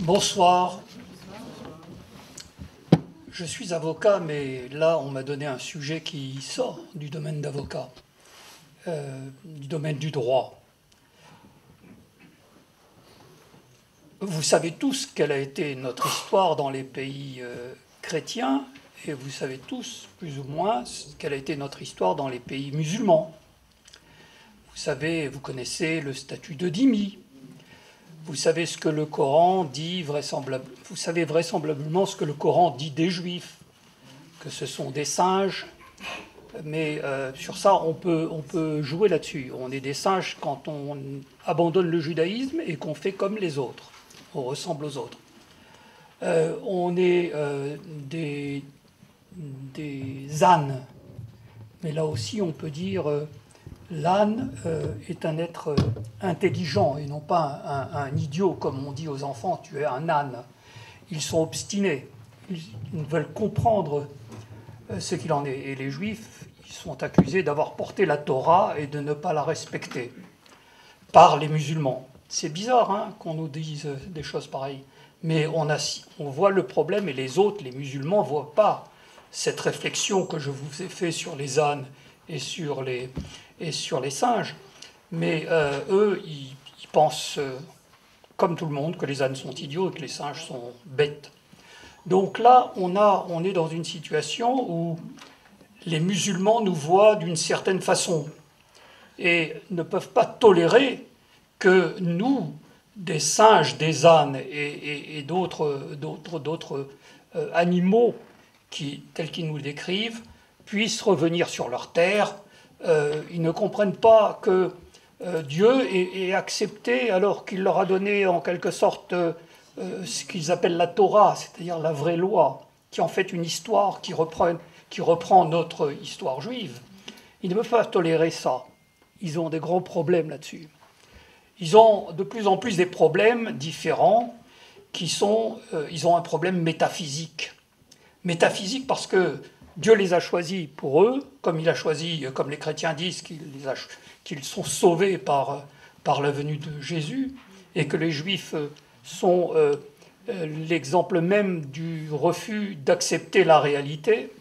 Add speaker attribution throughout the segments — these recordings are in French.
Speaker 1: Bonsoir. Je suis avocat, mais là, on m'a donné un sujet qui sort du domaine d'avocat, du domaine du droit. Vous savez tous quelle a été notre histoire dans les pays chrétiens, et vous savez tous, plus ou moins, quelle a été notre histoire dans les pays musulmans. Vous savez, vous connaissez le statut de dhimmi. Vous savez ce que le Coran dit vous savez vraisemblablement ce que le Coran dit des Juifs, que ce sont des singes, mais sur ça on peut jouer là-dessus. On est des singes quand on abandonne le judaïsme et qu'on fait comme les autres, on ressemble aux autres. On est des ânes, mais là aussi on peut dire l'âne est un être intelligent et non pas un idiot, comme on dit aux enfants, tu es un âne. Ils sont obstinés, ils veulent comprendre ce qu'il en est. Et les Juifs, ils sont accusés d'avoir porté la Torah et de ne pas la respecter par les musulmans. C'est bizarre hein, qu'on nous dise des choses pareilles, mais on voit le problème et les autres, les musulmans, ne voient pas cette réflexion que je vous ai faite sur les ânes et sur les singes. Mais eux, ils pensent, comme tout le monde, que les ânes sont idiots et que les singes sont bêtes. Donc là, on est dans une situation où les musulmans nous voient d'une certaine façon et ne peuvent pas tolérer que nous, des singes, des ânes et d'autres animaux tels qu'ils nous le décrivent, puissent revenir sur leur terre. Ils ne comprennent pas que Dieu ait accepté, alors qu'il leur a donné en quelque sorte ce qu'ils appellent la Torah, c'est-à-dire la vraie loi, qui en fait une histoire qui reprend notre histoire juive. Ils ne peuvent pas tolérer ça. Ils ont des grands problèmes là-dessus. Ils ont de plus en plus des problèmes différents ils ont un problème métaphysique. Métaphysique parce que Dieu les a choisis pour eux, comme il a choisi, comme les chrétiens disent, qu'ils sont sauvés par la venue de Jésus, et que les Juifs sont l'exemple même du refus d'accepter la réalité.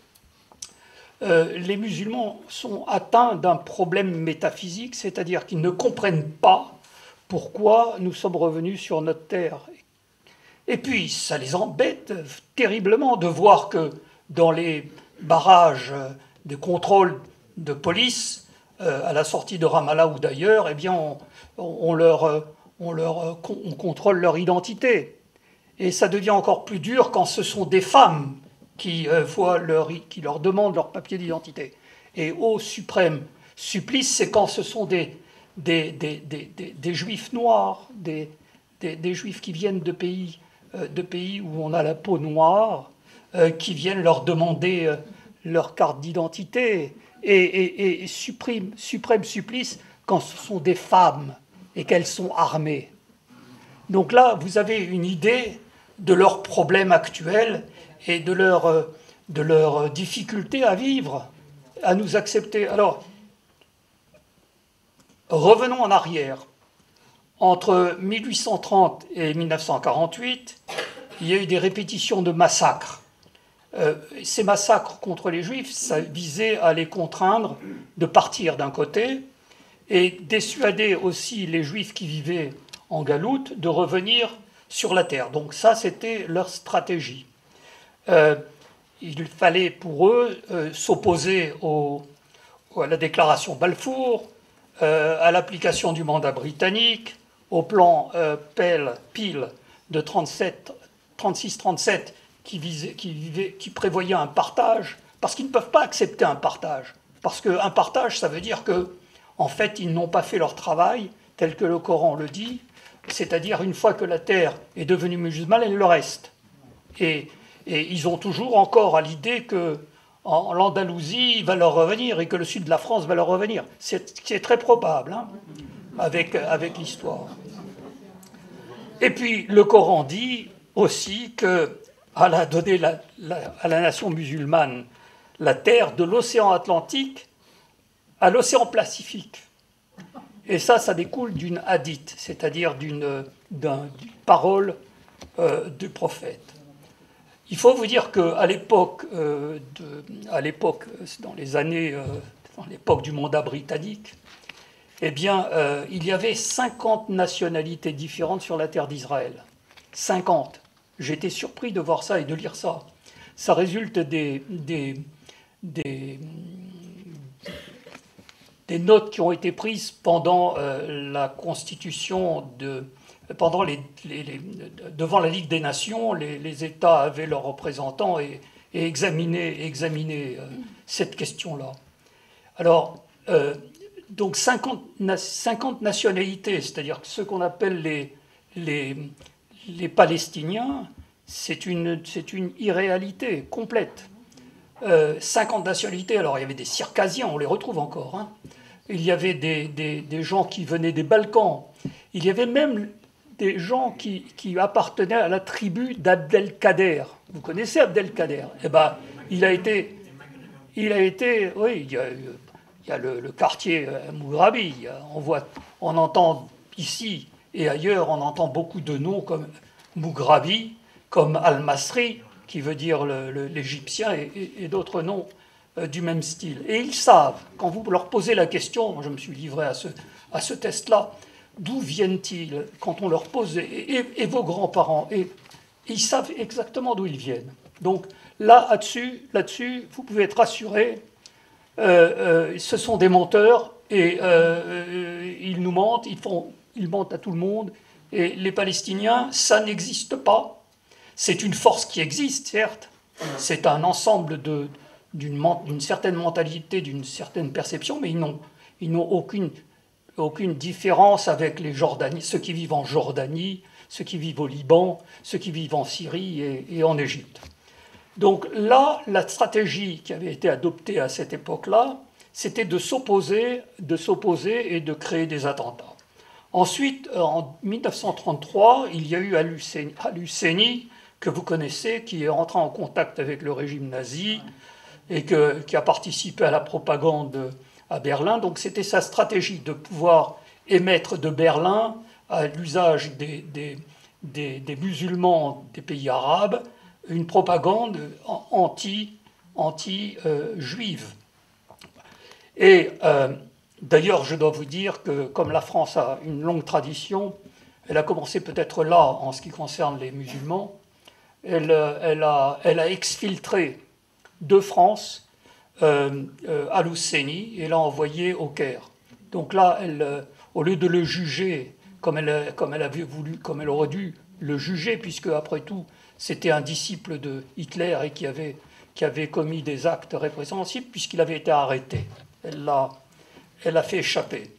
Speaker 1: Les musulmans sont atteints d'un problème métaphysique, c'est-à-dire qu'ils ne comprennent pas pourquoi nous sommes revenus sur notre terre. Et puis, ça les embête terriblement de voir que dans les barrages de contrôle de police, à la sortie de Ramallah ou d'ailleurs, eh bien, on contrôle leur identité. Et ça devient encore plus dur quand ce sont des femmes qui leur demandent leur papier d'identité. Et au suprême supplice, c'est quand ce sont des juifs noirs, des juifs qui viennent de pays où on a la peau noire, qui viennent leur demander leur carte d'identité, et suprême supplice quand ce sont des femmes et qu'elles sont armées. Donc là, vous avez une idée de leurs problèmes actuels et de leur difficulté à vivre, à nous accepter. Alors, revenons en arrière. Entre 1830 et 1948, il y a eu des répétitions de massacres. Ces massacres contre les Juifs, ça visait à les contraindre de partir d'un côté et dissuader aussi les Juifs qui vivaient en galoute de revenir sur la terre. Donc ça, c'était leur stratégie. Il fallait pour eux s'opposer à la déclaration Balfour, à l'application du mandat britannique, au plan Peel de 36-37 qui prévoyait un partage, parce qu'ils ne peuvent pas accepter un partage. Parce qu'un partage, ça veut dire que, en fait, ils n'ont pas fait leur travail, tel que le Coran le dit, c'est-à-dire une fois que la terre est devenue musulmane, elle le reste. Et ils ont toujours encore à l'idée que l'Andalousie va leur revenir et que le sud de la France va leur revenir. C'est très probable, hein, avec l'histoire. Et puis, le Coran dit aussi qu'Allah a donné à la nation musulmane la terre de l'océan Atlantique à l'océan Pacifique. Et ça découle d'une hadith, c'est-à-dire d'une parole du prophète. Il faut vous dire qu'à l'époque, dans l'époque du mandat britannique, eh bien, il y avait 50 nationalités différentes sur la terre d'Israël. 50. J'étais surpris de voir ça et de lire ça. Ça résulte des notes qui ont été prises pendant la constitution devant la Ligue des Nations. Les États avaient leurs représentants et examinaient cette question-là. Alors, donc 50 nationalités, c'est-à-dire ceux qu'on appelle les Palestiniens, c'est une irréalité complète. 50 nationalités, alors il y avait des Circassiens, on les retrouve encore. Hein. Il y avait des gens qui venaient des Balkans. Il y avait même des gens qui appartenaient à la tribu d'Abdelkader. Vous connaissez Abdelkader? Eh ben, il a été, oui, il y a le quartier Mughrabi. On entend ici et ailleurs, on entend beaucoup de noms comme Mughrabi, comme Al-Masri, qui veut dire l'Égyptien, et d'autres noms du même style. Et ils savent, quand vous leur posez la question, moi je me suis livré à ce test-là, d'où viennent-ils? Quand on leur pose, et vos grands-parents, et ils savent exactement d'où ils viennent. Donc là-dessus, vous pouvez être rassurés, ce sont des menteurs, et ils nous mentent, ils mentent à tout le monde, et les Palestiniens, ça n'existe pas. C'est une force qui existe, certes. C'est un ensemble d'une certaine mentalité, d'une certaine perception, mais ils n'ont aucune différence avec les Jordaniens, ceux qui vivent en Jordanie, ceux qui vivent au Liban, ceux qui vivent en Syrie et en Égypte. Donc là, la stratégie qui avait été adoptée à cette époque-là, c'était de s'opposer et de créer des attentats. Ensuite, en 1933, il y a eu Al-Husseini, que vous connaissez, qui est rentré en contact avec le régime nazi et qui a participé à la propagande à Berlin. Donc c'était sa stratégie de pouvoir émettre de Berlin à l'usage des musulmans des pays arabes une propagande anti-juive. Et d'ailleurs, je dois vous dire que comme la France a une longue tradition, elle a commencé peut-être là en ce qui concerne les musulmans, elle a exfiltré de France Al-Husseini et l'a envoyé au Caire. Donc là, au lieu de le juger comme elle aurait dû le juger, puisque après tout, c'était un disciple de Hitler et qui avait commis des actes répréhensibles, puisqu'il avait été arrêté. Elle l'a fait échapper.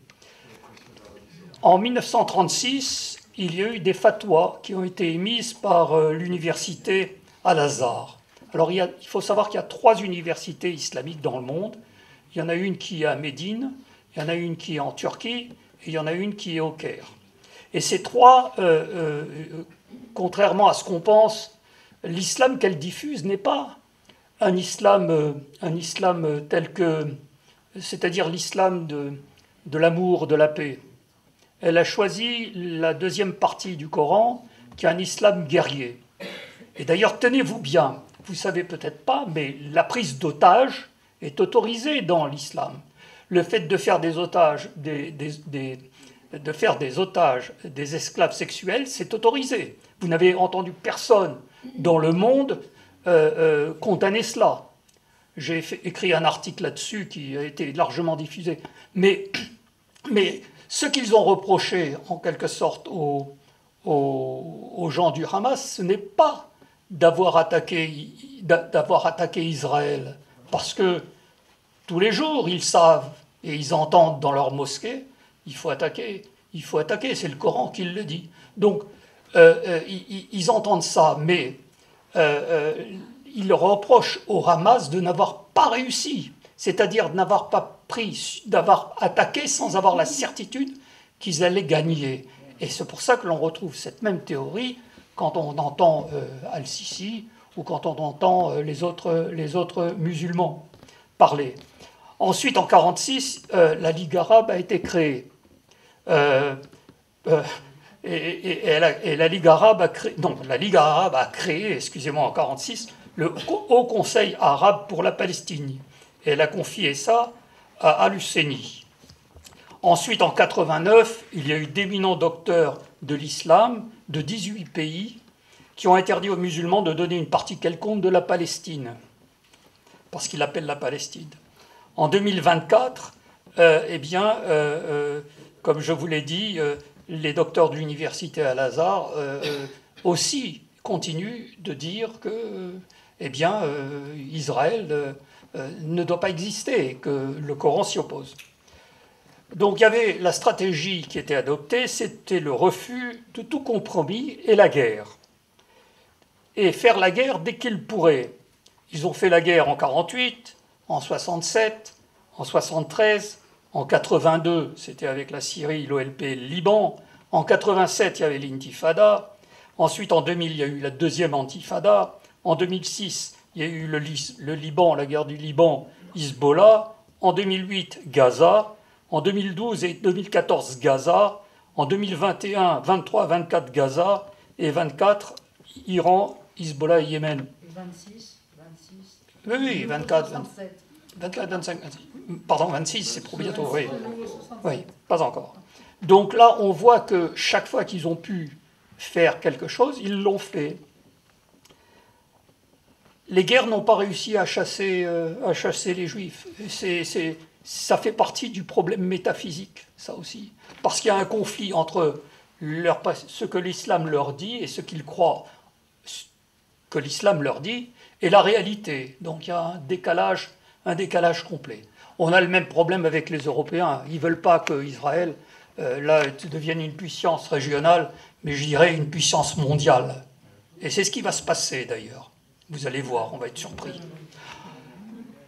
Speaker 1: En 1936, il y a eu des fatwas qui ont été émises par l'université Al-Azhar. Alors il faut savoir qu'il y a 3 universités islamiques dans le monde. Il y en a une qui est à Médine, il y en a une qui est en Turquie, et il y en a une qui est au Caire. Et ces 3, contrairement à ce qu'on pense, l'islam qu'elle diffuse n'est pas un islam tel que, c'est-à-dire l'islam de l'amour, de la paix. Elle a choisi la deuxième partie du Coran, qui est un islam guerrier. Et d'ailleurs, tenez-vous bien, vous ne savez peut-être pas, mais la prise d'otages est autorisée dans l'islam. Le fait de faire des otages, des esclaves sexuels, c'est autorisé. Vous n'avez entendu personne dans le monde condamner cela. J'ai écrit un article là-dessus qui a été largement diffusé. Mais ce qu'ils ont reproché, en quelque sorte, aux gens du Hamas, ce n'est pas d'avoir attaqué Israël, parce que tous les jours, ils savent et ils entendent dans leur mosquée, il faut attaquer, c'est le Coran qui le dit. Donc, ils entendent ça, mais ils reprochent au Hamas de n'avoir pas réussi, c'est-à-dire d'avoir attaqué sans avoir la certitude qu'ils allaient gagner. Et c'est pour ça que l'on retrouve cette même théorie quand on entend Al-Sisi ou quand on entend les autres musulmans parler. Ensuite, en 1946, la Ligue arabe a été créée. Et la Ligue arabe a créé, excusez-moi, en 1946, le Haut Conseil arabe pour la Palestine. Et elle a confié ça à Al-Husseini. Ensuite, en 1989, il y a eu d'éminents docteurs de l'islam de 18 pays qui ont interdit aux musulmans de donner une partie quelconque de la Palestine, parce qu'ils l'appellent la Palestine. En 2024, comme je vous l'ai dit, les docteurs de l'université Al-Azhar aussi continuent de dire que Israël ne doit pas exister, que le Coran s'y oppose. Donc il y avait la stratégie qui était adoptée, c'était le refus de tout compromis et la guerre. Et faire la guerre dès qu'ils pourraient. Ils ont fait la guerre en 1948, en 1967, en 1973, en 1982, c'était avec la Syrie, l'OLP et le Liban. En 1987, il y avait l'intifada. Ensuite, en 2000, il y a eu la deuxième intifada. En 2006, il y a eu le Liban, la guerre du Liban, Hezbollah. En 2008, Gaza. En 2012 et 2014, Gaza. En 2021, 23, 24, Gaza. Et 24, Iran, Hezbollah et Yémen.
Speaker 2: Et 26.
Speaker 1: Oui, 24, 25. Pardon, 26, c'est trop bientôt. Oui, pas encore. Donc là, on voit que chaque fois qu'ils ont pu faire quelque chose, ils l'ont fait. Les guerres n'ont pas réussi à chasser les Juifs. Ça fait partie du problème métaphysique, ça aussi. Parce qu'il y a un conflit entre ce que l'islam leur dit et ce qu'ils croient que l'islam leur dit et la réalité. Donc il y a un décalage complet. On a le même problème avec les Européens. Ils ne veulent pas qu'Israël devienne une puissance régionale, mais je dirais une puissance mondiale. Et c'est ce qui va se passer d'ailleurs. Vous allez voir, on va être surpris.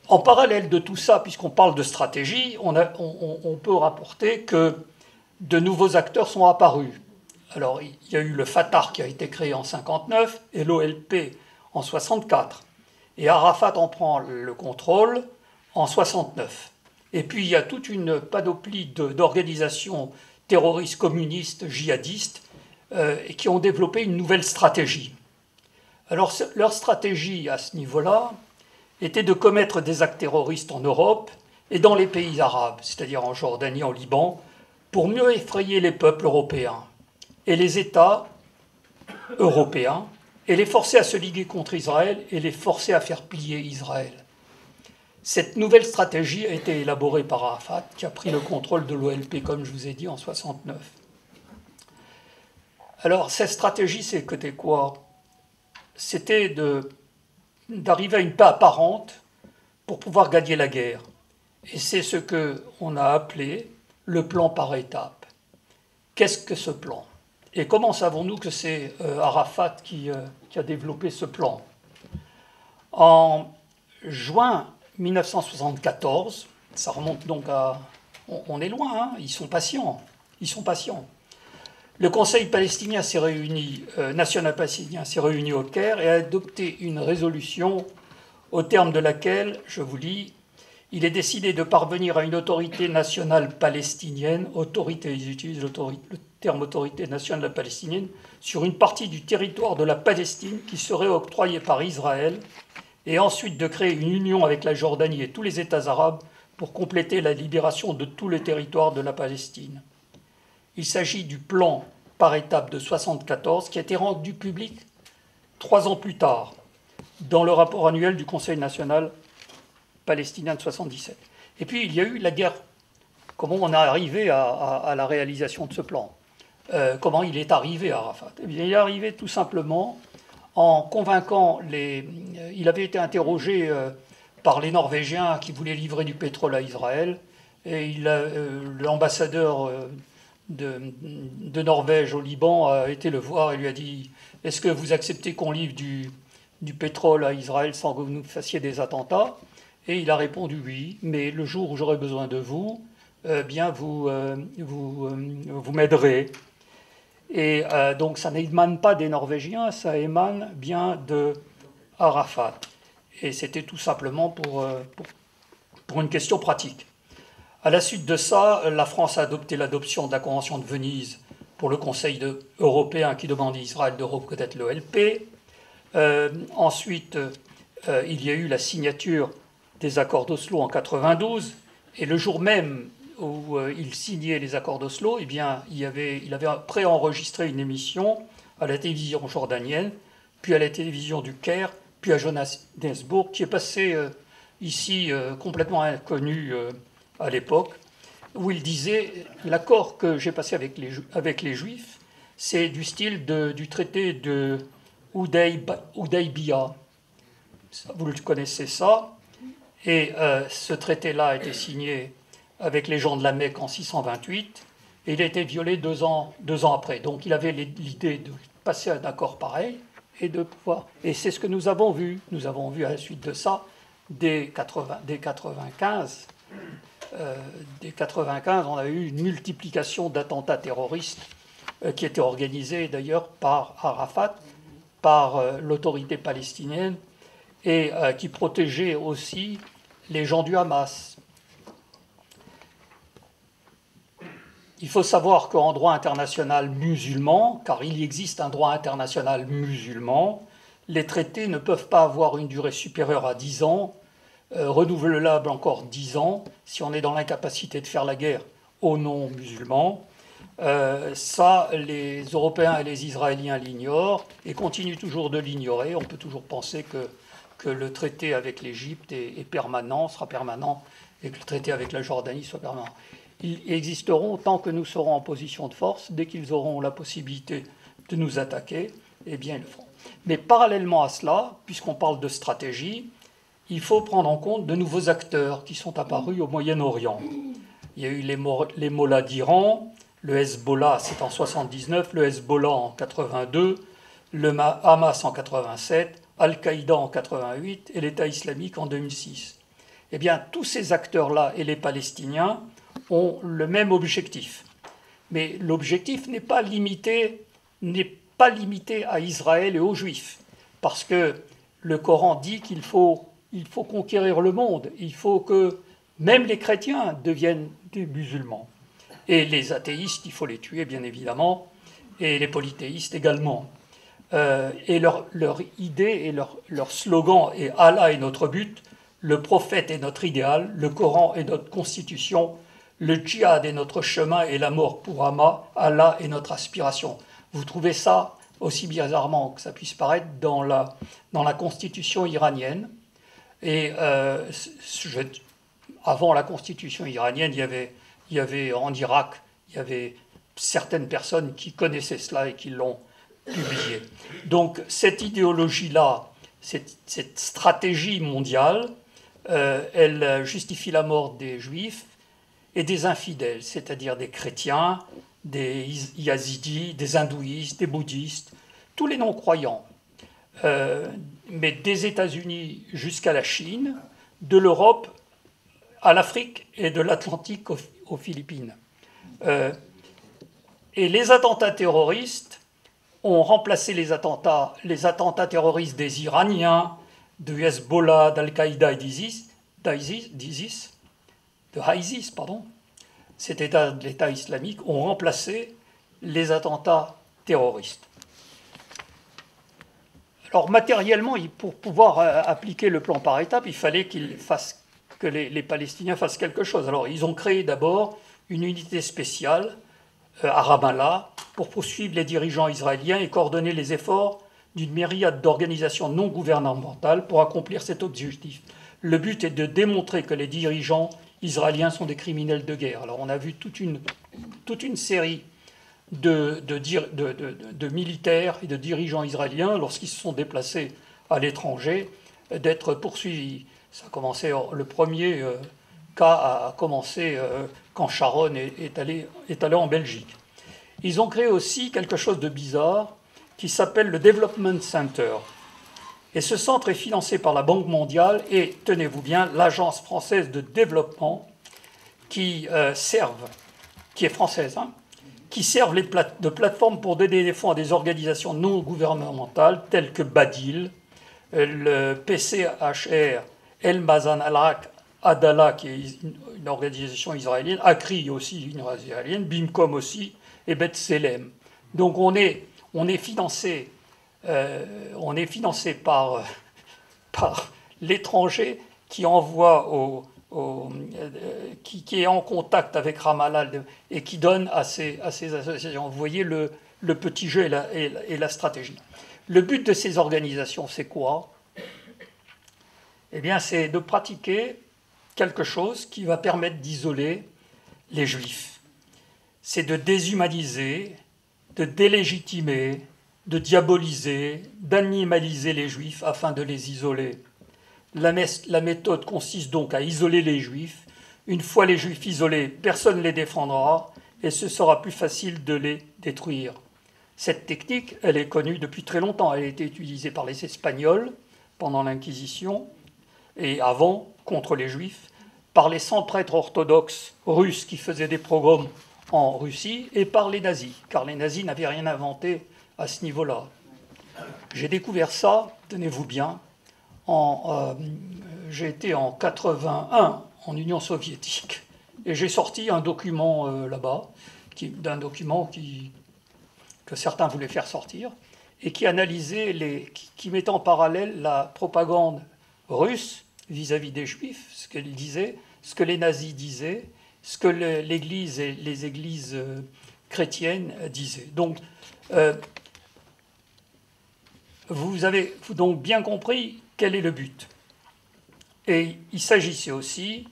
Speaker 1: En parallèle de tout ça, puisqu'on parle de stratégie, on peut rapporter que de nouveaux acteurs sont apparus. Alors, il y a eu le Fatah qui a été créé en 1959 et l'OLP en 1964. Et Arafat en prend le contrôle en 1969. Et puis, il y a toute une panoplie d'organisations terroristes, communistes, djihadistes, qui ont développé une nouvelle stratégie. Alors, leur stratégie à ce niveau-là était de commettre des actes terroristes en Europe et dans les pays arabes, c'est-à-dire en Jordanie, en Liban, pour mieux effrayer les peuples européens et les États européens, et les forcer à se liguer contre Israël et les forcer à faire plier Israël. Cette nouvelle stratégie a été élaborée par Arafat, qui a pris le contrôle de l'OLP, comme je vous ai dit, en 1969. Alors, cette stratégie, c'était quoi? C'était d'arriver à une paix apparente pour pouvoir gagner la guerre. Et c'est ce qu'on a appelé le plan par étapes. Qu'est-ce que ce plan? Et comment savons-nous que c'est Arafat qui a développé ce plan? En juin 1974, ça remonte donc à... On est loin, hein, ils sont patients. Le Conseil palestinien s'est réuni, national palestinien s'est réuni au Caire et a adopté une résolution au terme de laquelle, je vous lis, il est décidé de parvenir à une autorité nationale palestinienne, ils utilisent le terme autorité nationale palestinienne, sur une partie du territoire de la Palestine qui serait octroyée par Israël, et ensuite de créer une union avec la Jordanie et tous les États arabes pour compléter la libération de tout le territoire de la Palestine. Il s'agit du plan par étapes de 1974 qui a été rendu public 3 ans plus tard dans le rapport annuel du Conseil national palestinien de 1977. Et puis il y a eu la guerre. Comment on est arrivé à la réalisation de ce plan? Comment il est arrivé à Arafat? Eh bien, il est arrivé tout simplement en convainquant il avait été interrogé par les Norvégiens qui voulaient livrer du pétrole à Israël, et l'ambassadeur de Norvège au Liban a été le voir et lui a dit « Est-ce que vous acceptez qu'on livre du pétrole à Israël sans que vous nous fassiez des attentats ?» Et il a répondu « Oui, mais le jour où j'aurai besoin de vous, vous m'aiderez. » Et donc ça n'émane pas des Norvégiens, ça émane bien de Arafat. Et c'était tout simplement pour une question pratique. À la suite de ça, la France a adopté l'adoption de la Convention de Venise pour le Conseil européen qui demande à Israël de reconnaître l'OLP. Ensuite, il y a eu la signature des accords d'Oslo en 92, et le jour même où il signait les accords d'Oslo, eh bien, il avait préenregistré une émission à la télévision jordanienne, puis à la télévision du Caire, puis à Johannesburg, qui est passée ici complètement inconnue à l'époque, où il disait « L'accord que j'ai passé avec les Juifs, c'est du style du traité de Hudaybiya. » Vous le connaissez ça. Et ce traité-là a été signé avec les gens de la Mecque en 628, et il a été violé 2 ans après. Donc il avait l'idée de passer un accord pareil et de pouvoir... Et c'est ce que nous avons vu. Nous avons vu à la suite de ça, dès 95, on a eu une multiplication d'attentats terroristes qui étaient organisés d'ailleurs par Arafat, par l'autorité palestinienne, et qui protégeaient aussi les gens du Hamas. Il faut savoir qu'en droit international musulman, car il existe un droit international musulman, les traités ne peuvent pas avoir une durée supérieure à 10 ans, renouvelable encore 10 ans, si on est dans l'incapacité de faire la guerre aux non-musulmans. Ça, les Européens et les Israéliens l'ignorent et continuent toujours de l'ignorer. On peut toujours penser que le traité avec l'Égypte est permanent, sera permanent, et que le traité avec la Jordanie soit permanent. Ils existeront tant que nous serons en position de force. Dès qu'ils auront la possibilité de nous attaquer, eh bien, ils le feront. Mais parallèlement à cela, puisqu'on parle de stratégie, il faut prendre en compte de nouveaux acteurs qui sont apparus au Moyen-Orient. Il y a eu les Mollahs d'Iran, le Hezbollah, c'est en 79, le Hezbollah en 82, le Hamas en 87, Al-Qaïda en 88 et l'État islamique en 2006. Eh bien, tous ces acteurs-là et les Palestiniens ont le même objectif. Mais l'objectif n'est pas limité à Israël et aux Juifs, parce que le Coran dit qu'il faut conquérir le monde, il faut que même les chrétiens deviennent des musulmans. Et les athéistes, il faut les tuer, bien évidemment, et les polythéistes également. Et leur idée et leur slogan est « Allah est notre but », le prophète est notre idéal, le Coran est notre constitution, le djihad est notre chemin et la mort pour Allah est notre aspiration. Vous trouvez ça, aussi bizarrement que ça puisse paraître, dans la constitution iranienne. Et avant la constitution iranienne, il y avait en Irak, il y avait certaines personnes qui connaissaient cela et qui l'ont publié. Donc cette idéologie-là, cette stratégie mondiale, elle justifie la mort des Juifs et des infidèles, c'est-à-dire des chrétiens, des yazidis, des hindouistes, des bouddhistes, tous les non-croyants. Mais des États-Unis jusqu'à la Chine, de l'Europe à l'Afrique et de l'Atlantique aux Philippines. Et les attentats terroristes ont remplacé les attentats terroristes des Iraniens, de Hezbollah, d'Al-Qaïda et d'ISIS, cet État de l'État islamique, ont remplacé les attentats terroristes. Alors matériellement, pour pouvoir appliquer le plan par étapes, il fallait que les Palestiniens fassent quelque chose. Alors ils ont créé d'abord une unité spéciale à Ramallah pour poursuivre les dirigeants israéliens et coordonner les efforts d'une myriade d'organisations non gouvernementales pour accomplir cet objectif. Le but est de démontrer que les dirigeants israéliens sont des criminels de guerre. Alors on a vu toute une série de militaires et de dirigeants israéliens, lorsqu'ils se sont déplacés à l'étranger, d'être poursuivis. Ça a commencé, le premier cas a commencé quand Sharon est allé en Belgique. Ils ont créé aussi quelque chose de bizarre qui s'appelle le Development Center. Et ce centre est financé par la Banque mondiale et, tenez-vous bien, l'Agence française de développement qui est française, qui servent de plateforme pour donner des fonds à des organisations non gouvernementales telles que Badil, le PCHR, El Mazan Al-Adala, qui est une organisation israélienne, ACRI aussi, une israélienne, BIMCOM aussi, et Bethsélem. Donc on est financé par l'étranger qui envoie qui est en contact avec Ramallah et qui donne à ces associations. Vous voyez le petit jeu et la stratégie. Le but de ces organisations, c'est quoi? Eh bien, c'est de pratiquer quelque chose qui va permettre d'isoler les Juifs. C'est de déshumaniser, de délégitimer, de diaboliser, d'animaliser les Juifs afin de les isoler. La méthode consiste donc à isoler les Juifs. Une fois les Juifs isolés, personne ne les défendra et ce sera plus facile de les détruire. Cette technique, elle est connue depuis très longtemps. Elle a été utilisée par les Espagnols pendant l'Inquisition et avant, contre les Juifs, par les 100 prêtres orthodoxes russes qui faisaient des pogroms en Russie et par les nazis, car les nazis n'avaient rien inventé à ce niveau-là. J'ai découvert ça, tenez-vous bien, j'ai été en 81 en Union soviétique et j'ai sorti un document là-bas, que certains voulaient faire sortir et qui analysait qui mettait en parallèle la propagande russe vis-à-vis des Juifs, ce qu'elle disait, ce que les nazis disaient, ce que l'Église et les églises chrétiennes disaient. Donc, vous avez donc bien compris quel est le but. Et il s'agissait aussi,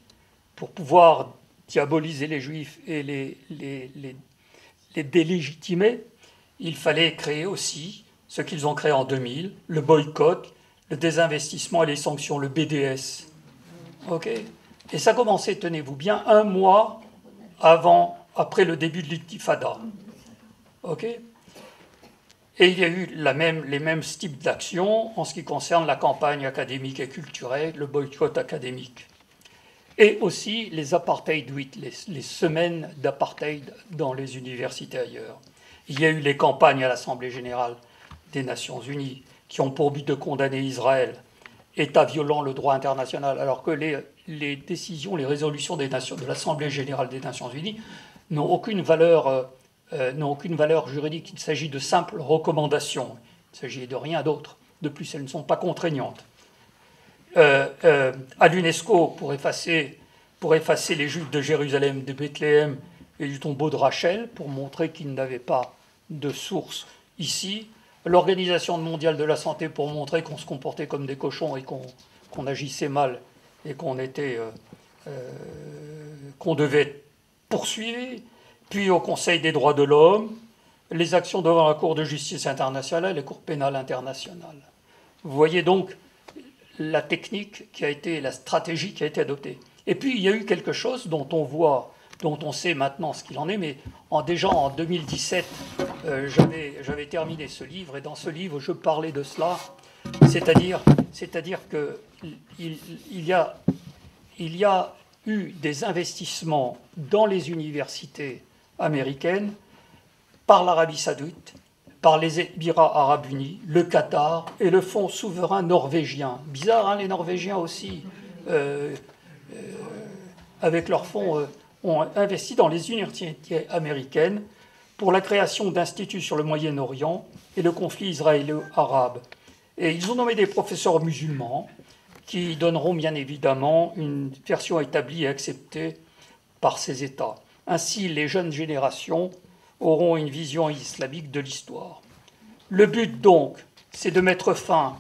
Speaker 1: pour pouvoir diaboliser les Juifs et les délégitimer, il fallait créer aussi ce qu'ils ont créé en 2000, le boycott, le désinvestissement et les sanctions, le BDS. Okay. Et ça commençait, tenez-vous bien, 1 mois après le début de l'intifada. Okay. Et il y a eu les mêmes types d'actions en ce qui concerne la campagne académique et culturelle, le boycott académique. Et aussi les apartheid week, les semaines d'apartheid dans les universités ailleurs. Il y a eu les campagnes à l'Assemblée générale des Nations unies qui ont pour but de condamner Israël, État violant le droit international, alors que les décisions, les résolutions de l'Assemblée générale des Nations unies n'ont aucune valeur juridique. Il s'agit de simples recommandations. Il s'agit de rien d'autre. De plus, elles ne sont pas contraignantes. À l'UNESCO, pour effacer les Juifs de Jérusalem, de Bethléem et du tombeau de Rachel, pour montrer qu'ils n'avaient pas de source ici. L'Organisation mondiale de la santé, pour montrer qu'on se comportait comme des cochons et qu'on agissait mal et qu'on devait être poursuivi. Puis au Conseil des droits de l'homme, les actions devant la Cour de justice internationale et la Cour pénale internationale. Vous voyez donc la technique la stratégie qui a été adoptée. Et puis il y a eu quelque chose dont on sait maintenant ce qu'il en est, mais déjà en 2017, j'avais terminé ce livre, et dans ce livre, je parlais de cela, c'est-à-dire qu'il y a eu des investissements dans les universités américaines par l'Arabie Saoudite, par les Émirats Arabes Unis, le Qatar et le Fonds souverain norvégien. Bizarre, hein, les Norvégiens aussi, avec leurs fonds, ont investi dans les universités américaines pour la création d'instituts sur le Moyen-Orient et le conflit israélo-arabe. Et ils ont nommé des professeurs musulmans qui donneront bien évidemment une version établie et acceptée par ces États. Ainsi, les jeunes générations auront une vision islamique de l'histoire. Le but donc, c'est de mettre fin,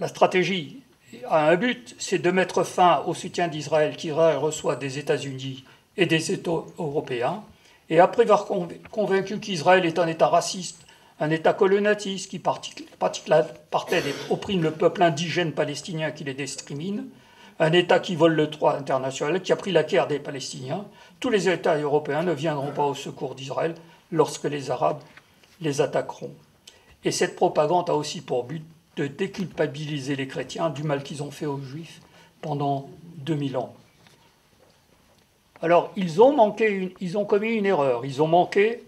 Speaker 1: la stratégie a un but, c'est de mettre fin au soutien d'Israël qu'Israël reçoit des États-Unis et des États européens, et après avoir convaincu qu'Israël est un État raciste, un État colonialiste qui pratique l'apartheid et opprime le peuple indigène palestinien qui les discrimine, un État qui vole le droit international, qui a pris la guerre des Palestiniens, tous les États européens ne viendront pas au secours d'Israël lorsque les Arabes les attaqueront. Et cette propagande a aussi pour but de déculpabiliser les chrétiens du mal qu'ils ont fait aux Juifs pendant 2000 ans. Alors, ils ont commis une erreur. Ils ont manqué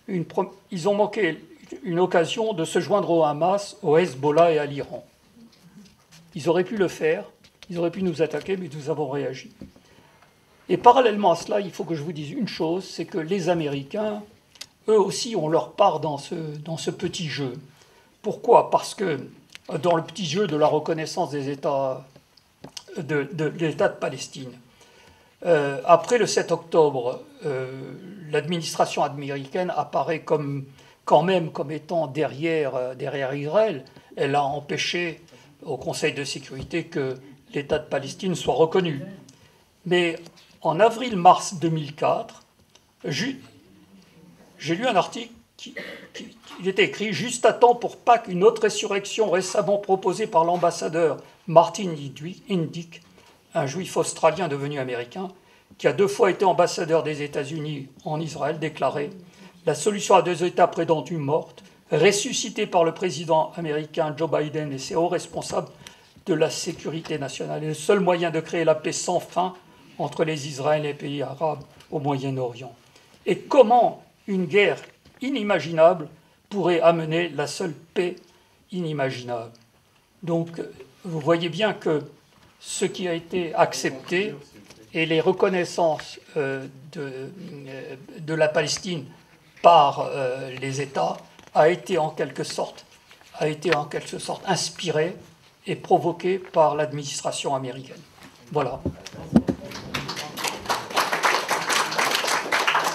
Speaker 1: une occasion de se joindre au Hamas, au Hezbollah et à l'Iran. Ils auraient pu le faire, ils auraient pu nous attaquer, mais nous avons réagi. Et parallèlement à cela, il faut que je vous dise une chose, c'est que les Américains, eux aussi, ont leur part dans ce petit jeu. Pourquoi? Parce que dans le petit jeu de la reconnaissance des États de l'État de Palestine, après le 7 octobre, l'administration américaine apparaît quand même comme étant derrière Israël. Elle a empêché au Conseil de sécurité que l'État de Palestine soit reconnu. Mais en avril-mars 2004, j'ai lu un article qui était écrit « Juste à temps pour Pâques, une autre résurrection récemment proposée par l'ambassadeur Martin Indyk, un juif australien devenu américain, qui a 2 fois été ambassadeur des États-Unis en Israël, déclaré « La solution à 2 États prétendue morte, ressuscitée par le président américain Joe Biden et ses hauts responsables de la sécurité nationale, est le seul moyen de créer la paix sans fin entre les Israéliens et les pays arabes au Moyen-Orient. » Et comment une guerre inimaginable pourrait amener la seule paix inimaginable? Donc, vous voyez bien que ce qui a été accepté et les reconnaissances de la Palestine par les États a été en quelque sorte inspiré et provoqué par l'administration américaine. Voilà.